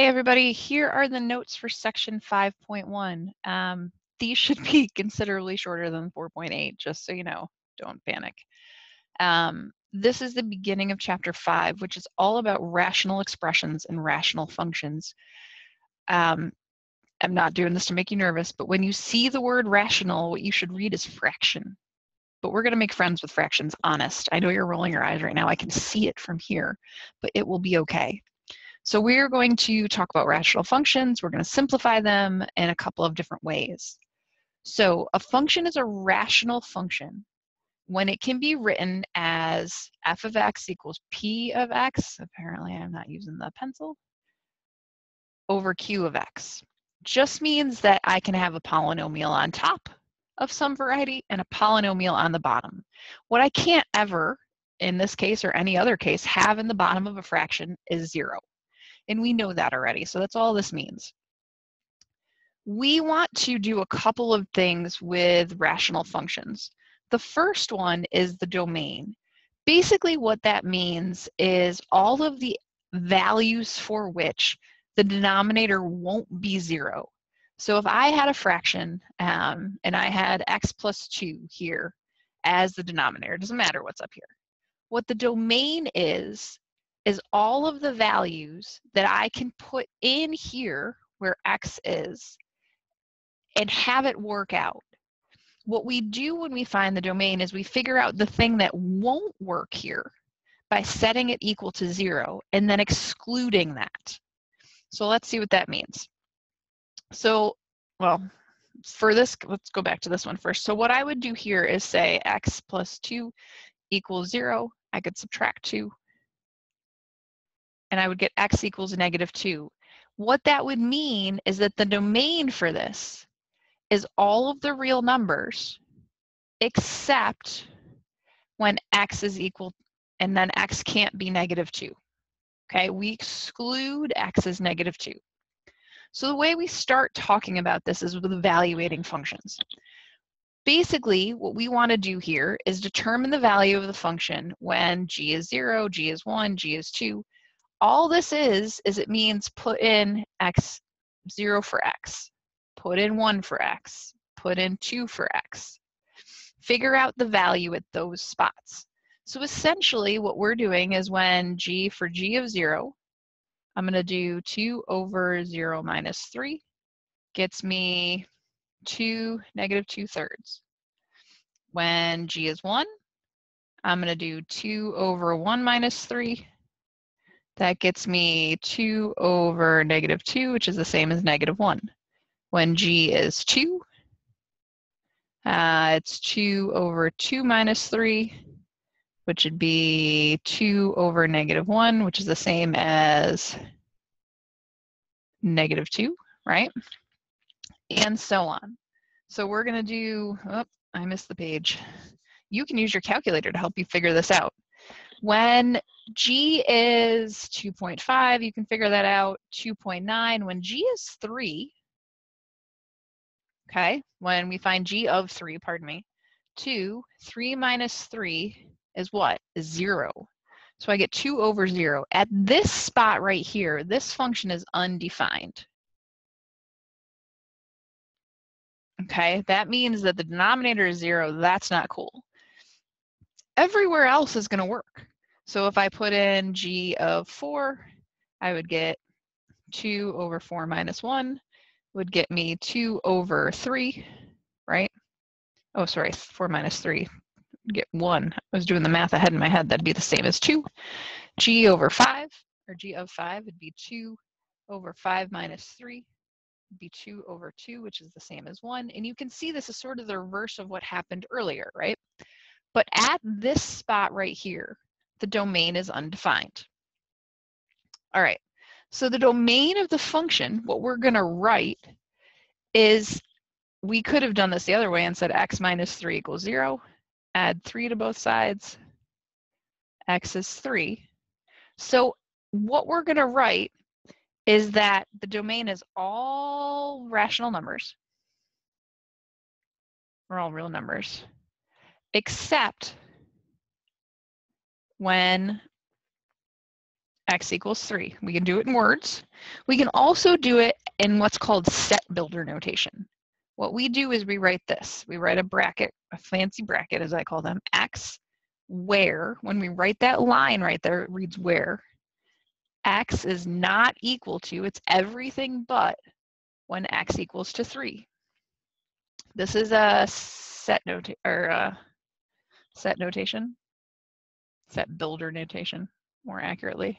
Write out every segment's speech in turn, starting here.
Hey everybody, here are the notes for section 5.1. These should be considerably shorter than 4.8, just so you know, don't panic. This is the beginning of chapter 5, which is all about rational expressions and rational functions. I'm not doing this to make you nervous, but when you see the word rational, what you should read is fraction. But we're going to make friends with fractions, honest. I know you're rolling your eyes right now. I can see it from here, but it will be okay. So we're going to talk about rational functions. We're going to simplify them in a couple of different ways. So a function is a rational function when it can be written as f of x equals p of x, apparently I'm not using the pencil, over q of x. Just means that I can have a polynomial on top of some variety and a polynomial on the bottom. What I can't ever, in this case or any other case, have in the bottom of a fraction is 0. And we know that already, so that's all this means. We want to do a couple of things with rational functions. The first one is the domain. Basically what that means is all of the values for which the denominator won't be 0. So if I had a fraction and I had x plus 2 here as the denominator, it doesn't matter what's up here. What the domain is all of the values that I can put in here where x is and have it work out. What we do when we find the domain is we figure out the thing that won't work here by setting it equal to 0 and then excluding that. So let's see what that means. So, well, for this, let's go back to this one first. So what I would do here is say x plus 2 equals 0. I could subtract 2. And I would get x equals -2. What that would mean is that the domain for this is all of the real numbers except when x is equal, and then x can't be -2. Okay, we exclude x as -2. So the way we start talking about this is with evaluating functions. Basically, what we want to do here is determine the value of the function when g is 0, g is 1, g is 2. All this is it means put in x, 0 for x, put in 1 for x, put in 2 for x. Figure out the value at those spots. So essentially what we're doing is when g of 0, I'm going to do 2 over 0 minus 3 gets me 2, -2/3. When g is 1, I'm going to do 2 over 1 minus 3. That gets me 2 over -2, which is the same as -1. When g is 2, it's 2 over 2 minus 3, which would be 2 over -1, which is the same as -2, right? And so on. So we're going to do, oh, I missed the page. You can use your calculator to help you figure this out. When g is 2.5, you can figure that out. 2.9, when g is 3, okay, when we find g of 3, pardon me, 3 minus 3 is what? Is 0. So I get 2 over 0. At this spot right here, this function is undefined. Okay, that means that the denominator is 0. That's not cool. Everywhere else is going to work. So if I put in g of 4, I would get 2 over 4 minus 1 would get me 2 over 3, right? Oh, sorry, 4 minus 3 would get 1. I was doing the math ahead in my head. That'd be the same as 2. G over 5, or g of 5 would be 2 over 5 minus 3 would be 2 over 2, which is the same as 1. And you can see this is sort of the reverse of what happened earlier, right? But at this spot right here, the domain is undefined. All right, so the domain of the function, what we're going to write is, we could have done this the other way and said x minus 3 equals 0. Add 3 to both sides. X is 3. So what we're going to write is that the domain is all rational numbers, or all real numbers, except when x equals 3. We can do it in words. We can also do it in what's called set builder notation. What we do is we write this. We write a bracket, a fancy bracket as I call them, x, where, when we write that line right there, it reads where, x is not equal to, it's everything but when x equals to 3. This is a set notation, set builder notation, more accurately.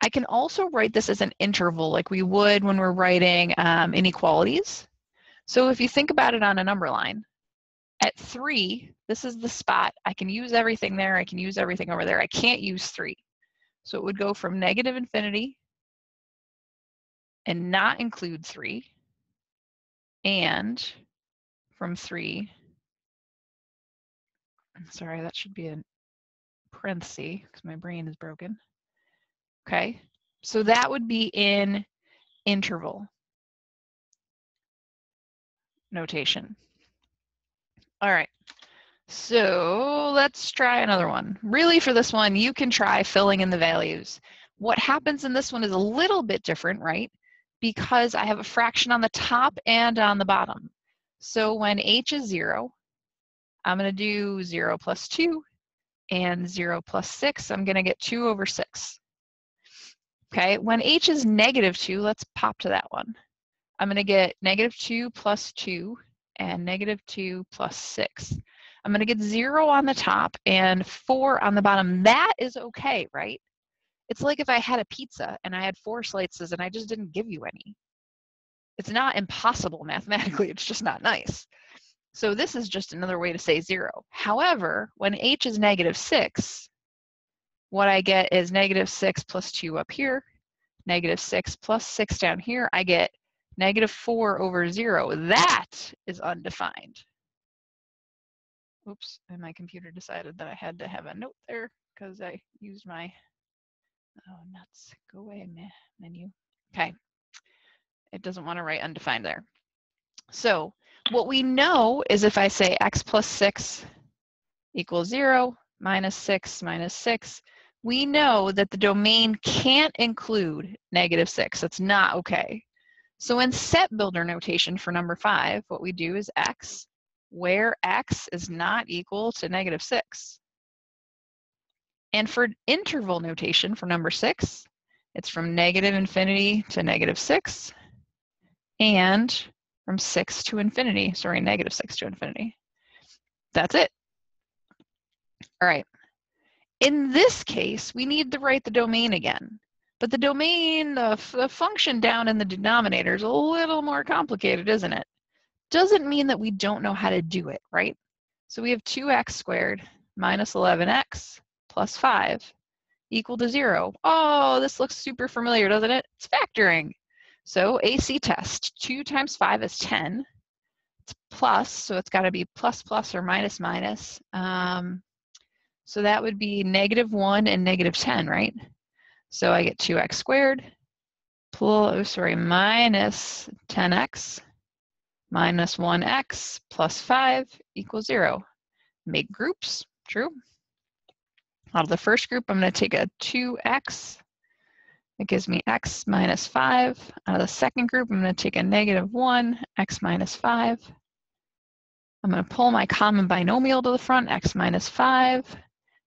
I can also write this as an interval like we would when we're writing inequalities. So if you think about it on a number line, at 3, this is the spot. I can use everything there. I can use everything over there. I can't use 3. So it would go from negative infinity and not include 3, and from 3, sorry, that should be a parenthesis because my brain is broken. Okay, so that would be in interval notation. All right, so let's try another one. Really for this one, you can try filling in the values. What happens in this one is a little bit different, right? Because I have a fraction on the top and on the bottom. So when h is 0, I'm going to do 0 plus 2, and 0 plus 6, I'm going to get 2 over 6. Okay, when h is negative 2, let's pop to that one. I'm going to get negative 2 plus 2 and negative 2 plus 6. I'm going to get 0 on the top and 4 on the bottom. That is okay, right? It's like if I had a pizza and I had 4 slices and I just didn't give you any. It's not impossible mathematically, it's just not nice. So this is just another way to say 0. However, when h is negative 6, what I get is negative 6 plus 2 up here, negative 6 plus 6 down here. I get negative 4 over 0. That is undefined. Oops, and my computer decided that I had to have a note there because I used my, oh nuts, go away menu. Okay, it doesn't want to write undefined there. So what we know is if I say x plus 6 equals 0, minus 6 minus 6, we know that the domain can't include negative 6. That's not okay. So in set builder notation for number 5, what we do is x, where x is not equal to negative 6. And for interval notation for number 6, it's from negative infinity to negative 6, and from 6 to infinity, sorry, negative 6 to infinity. That's it. All right. In this case, we need to write the domain again. But the domain, the function down in the denominator is a little more complicated, isn't it? Doesn't mean that we don't know how to do it, right? So we have 2x squared minus 11x plus 5 equal to 0. Oh, this looks super familiar, doesn't it? It's factoring. So AC test, 2 times 5 is 10. It's plus, so it's got to be plus plus or minus minus. So that would be negative 1 and negative 10, right? So I get 2x squared minus 10x minus 1x plus 5 equals 0. Make groups, true. Out of the first group, I'm going to take a 2x. It gives me x minus 5. Out of the second group, I'm going to take a negative 1, x minus 5. I'm going to pull my common binomial to the front, x minus 5,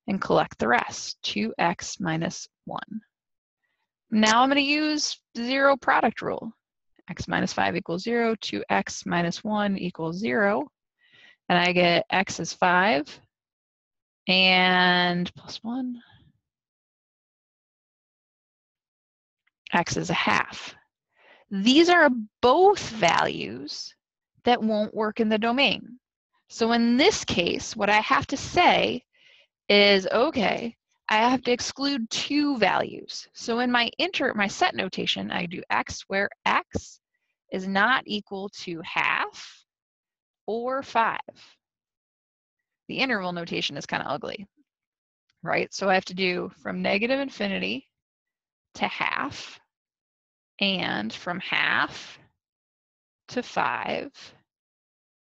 and collect the rest, 2x minus 1. Now I'm going to use the 0 product rule. X minus 5 equals 0, 2x minus 1 equals 0. And I get x is 5 and plus 1. X is a half. These are both values that won't work in the domain. So in this case, what I have to say is, okay, I have to exclude 2 values. So in my set notation, I do x where x is not equal to half or 5. The interval notation is kind of ugly, right? So I have to do from negative infinity to half, and from half to 5,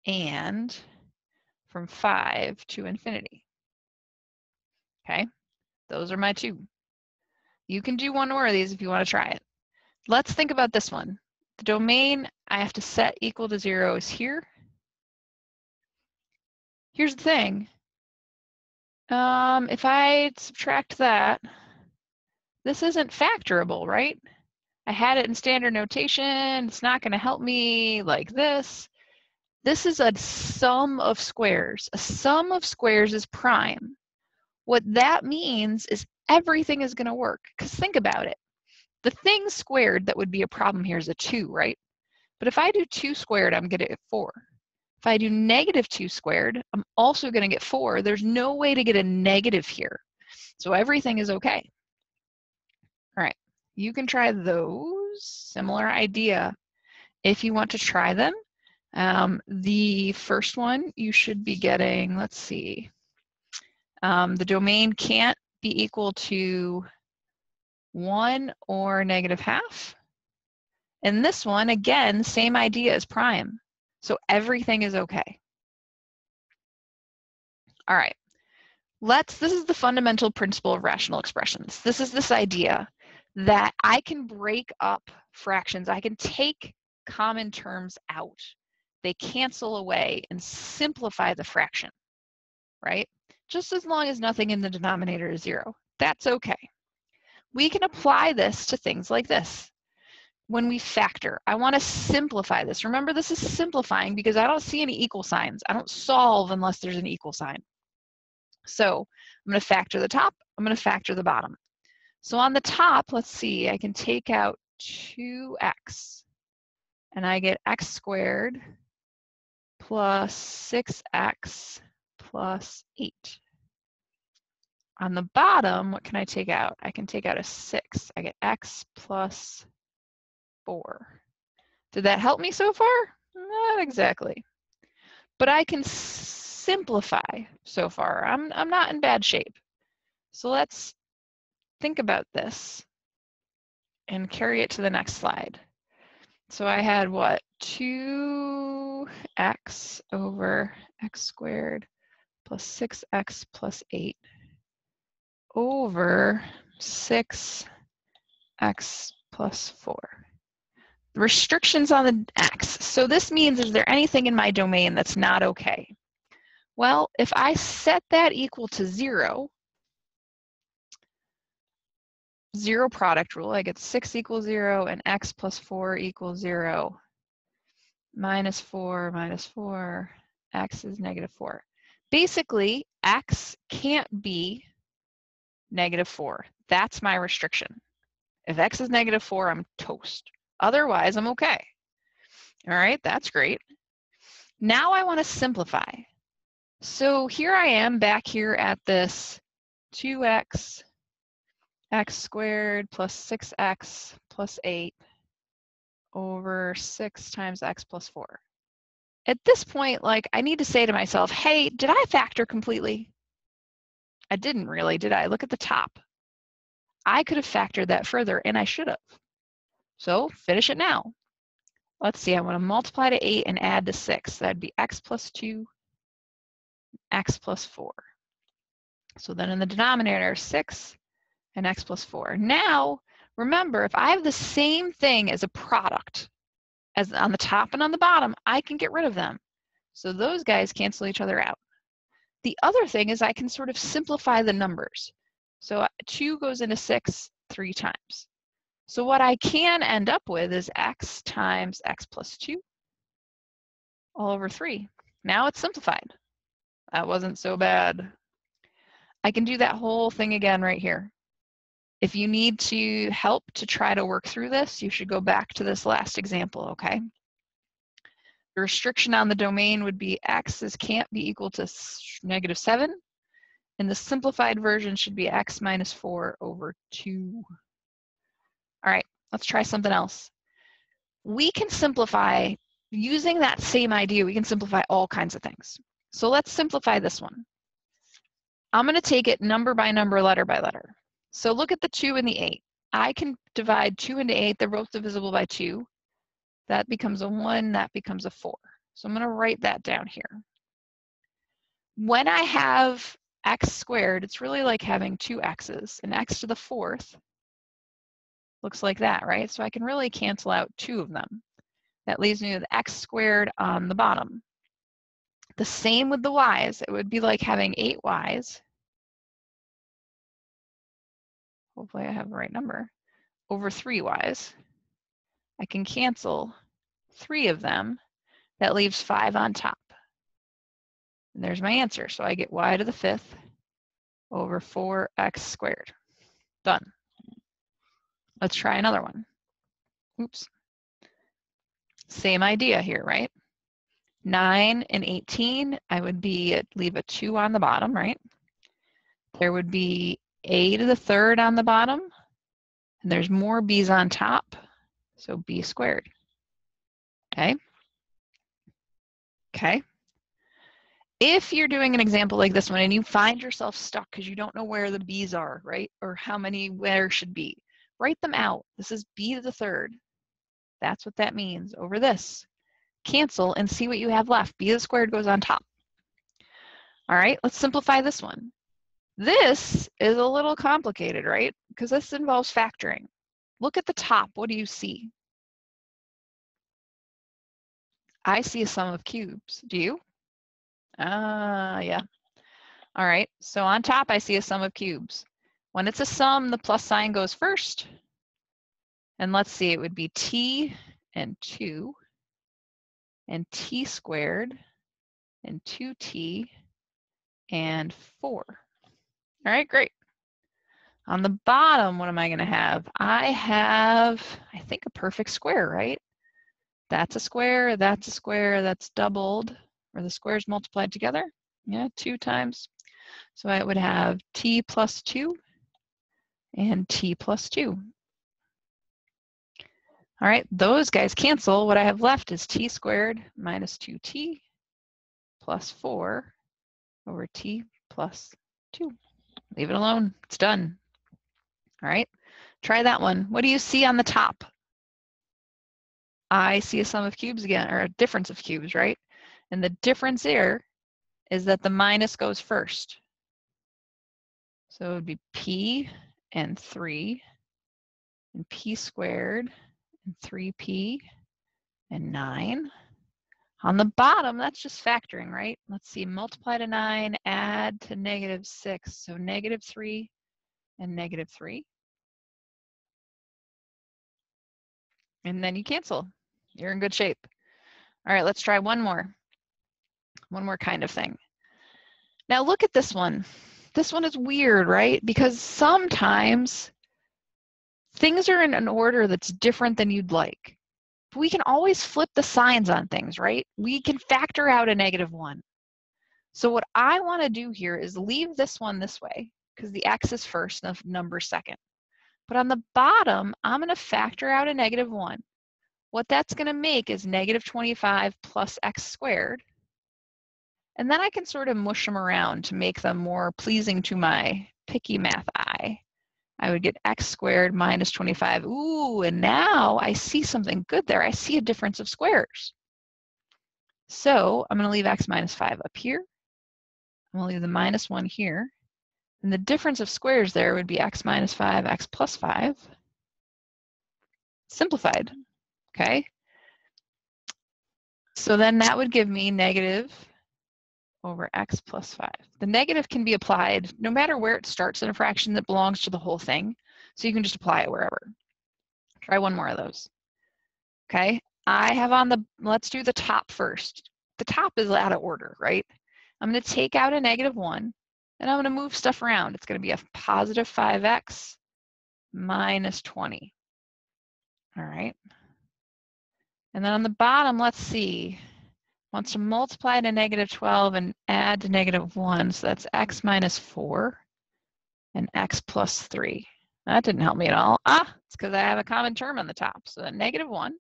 and from 5 to infinity. Okay, Those are my two. You can do one more of these if you want to try it. Let's think about this one. The domain I have to set equal to 0 is here. Here's the thing. If I subtract that, this isn't factorable, right? I had it in standard notation. It's not going to help me like this. This is a sum of squares. A sum of squares is prime. What that means is everything is going to work. Because think about it. The thing squared that would be a problem here is a 2, right? But if I do 2 squared, I'm going to get 4. If I do negative 2 squared, I'm also going to get 4. There's no way to get a negative here. So everything is okay. All right, you can try those. Similar idea. If you want to try them, the first one you should be getting, let's see, the domain can't be equal to 1 or negative half. And this one, again, same idea as prime. So everything is okay. All right, this is the fundamental principle of rational expressions. This is this idea that I can break up fractions. I can take common terms out. They cancel away and simplify the fraction, right? Just as long as nothing in the denominator is 0. That's okay. We can apply this to things like this. When we factor, I want to simplify this. Remember, this is simplifying because I don't see any equal signs. I don't solve unless there's an equal sign. So I'm going to factor the top. I'm going to factor the bottom. So on the top, let's see, I can take out 2x. And I get x squared plus 6x plus 8. On the bottom, what can I take out? I can take out a 6. I get x plus 4. Did that help me so far? Not exactly. But I can simplify so far. I'm not in bad shape. So let's think about this and carry it to the next slide. So I had what? 2x over x squared plus 6x plus 8 over 6x plus 4. The restrictions on the x. So this means, is there anything in my domain that's not okay? Well, if I set that equal to 0, 0 product rule, I get 6 equals 0 and x plus 4 equals 0. Minus 4, x is negative 4. Basically, x can't be negative 4. That's my restriction. If x is negative 4, I'm toast. Otherwise, I'm okay. All right, that's great. Now I want to simplify. So here I am back here at this 2x, x squared plus 6x plus 8 over 6 times x plus 4. At this point, like, I need to say to myself, hey, did I factor completely? I didn't really, did I? Look at the top. I could have factored that further, and I should have. So finish it now. Let's see, I want to multiply to 8 and add to 6. That'd be x plus 2, x plus 4. So then in the denominator, 6 and x plus 4. Now, remember, if I have the same thing as a product, as on the top and on the bottom, I can get rid of them. So those guys cancel each other out. The other thing is I can sort of simplify the numbers. So 2 goes into 6 3 times. So what I can end up with is x times x plus 2 all over 3. Now it's simplified. That wasn't so bad. I can do that whole thing again right here. If you need to help to try to work through this, you should go back to this last example, okay? The restriction on the domain would be x's can't be equal to negative 7. And the simplified version should be x minus 4 over 2. All right, let's try something else. We can simplify, using that same idea, we can simplify all kinds of things. So let's simplify this one. I'm going to take it number by number, letter by letter. So look at the 2 and the 8. I can divide 2 into 8. They're both divisible by 2. That becomes a 1. That becomes a 4. So I'm going to write that down here. When I have x squared, it's really like having two x's. An x to the fourth looks like that, right? So I can really cancel out two of them. That leaves me with x squared on the bottom. The same with the y's. It would be like having 8y's. Hopefully I have the right number. Over 3y's. I can cancel 3 of them. That leaves 5 on top. And there's my answer. So I get y to the 5th over 4x squared. Done. Let's try another one. Oops. Same idea here, right? 9 and 18, I would leave a 2 on the bottom, right? There would be a to the 3rd on the bottom, and there's more b's on top, so b squared. Okay? Okay. If you're doing an example like this one and you find yourself stuck because you don't know where the b's are, right? Or how many where should be, write them out. This is b to the 3rd. That's what that means over this. Cancel and see what you have left. B to the squared goes on top. All right, let's simplify this one. This is a little complicated, right? Because this involves factoring. Look at the top. What do you see? I see a sum of cubes. Do you? Yeah. All right, so on top I see a sum of cubes. When it's a sum, the plus sign goes first. And let's see, it would be t and 2 and t squared and 2t and 4. All right, great. On the bottom, what am I going to have? I have, I think, a perfect square, right? That's a square, that's doubled, or the squares multiplied together. Yeah, 2 times. So I would have t plus 2 and t plus 2. All right, those guys cancel. What I have left is t squared minus 2t plus 4 over t plus 2. Leave it alone. It's done. All right, try that one. What do you see on the top? I see a sum of cubes again, or a difference of cubes, right? And the difference there is that the minus goes first. So it would be p and 3 and p squared and 3p and 9. On the bottom, that's just factoring, right? Let's see, multiply to 9, add to -6. So -3 and -3. And then you cancel. You're in good shape. All right, let's try one more. One more kind of thing. Now look at this one. This one is weird, right? Because sometimes things are in an order that's different than you'd like. But we can always flip the signs on things, right? We can factor out a -1. So what I want to do here is leave this one this way, because the x is first and the number second. But on the bottom, I'm going to factor out a -1. What that's going to make is -25 plus x squared. And then I can sort of mush them around to make them more pleasing to my picky math eye. I would get x squared minus 25. Ooh, and now I see something good there. I see a difference of squares. So I'm going to leave x minus 5 up here. I'm going to leave the -1 here. And the difference of squares there would be x minus 5, x plus 5. Simplified, okay? So then that would give me negative over x plus 5. The negative can be applied no matter where it starts in a fraction that belongs to the whole thing. So you can just apply it wherever. Try one more of those. Okay, I have on the, let's do the top first. The top is out of order, right? I'm going to take out a -1 and I'm going to move stuff around. It's going to be a positive 5x minus 20. All right. And then on the bottom, let's see. Wants to multiply to -12 and add to -1. So that's x minus 4 and x plus 3. That didn't help me at all. It's because I have a common term on the top. So that -1.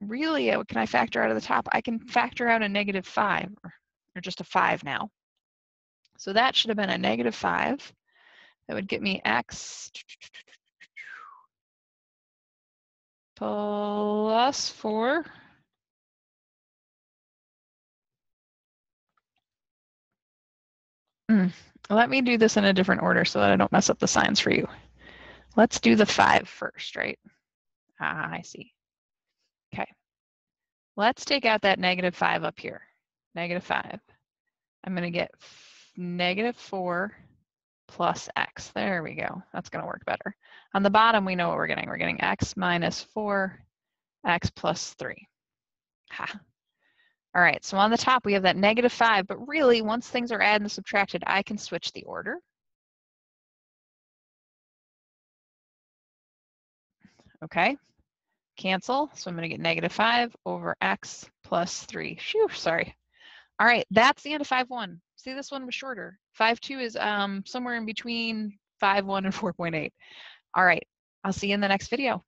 Really, what can I factor out of the top? I can factor out a -5, or just a 5 now. So that should have been a -5. That would get me x plus 4. Let me do this in a different order so that I don't mess up the signs for you. Let's do the 5 first, right? Ah, I see. Okay. Let's take out that -5 up here. -5. I'm going to get -4 plus x. There we go. That's going to work better. On the bottom, we know what we're getting. We're getting x minus 4, x plus 3. Ha. All right, so on the top, we have that -5, but really, once things are added and subtracted, I can switch the order. Okay, cancel. So I'm going to get -5 over x plus 3. Phew, sorry. All right, that's the end of 5.1. See, this one was shorter. 5.2 is somewhere in between 5.1 and 4.8. All right, I'll see you in the next video.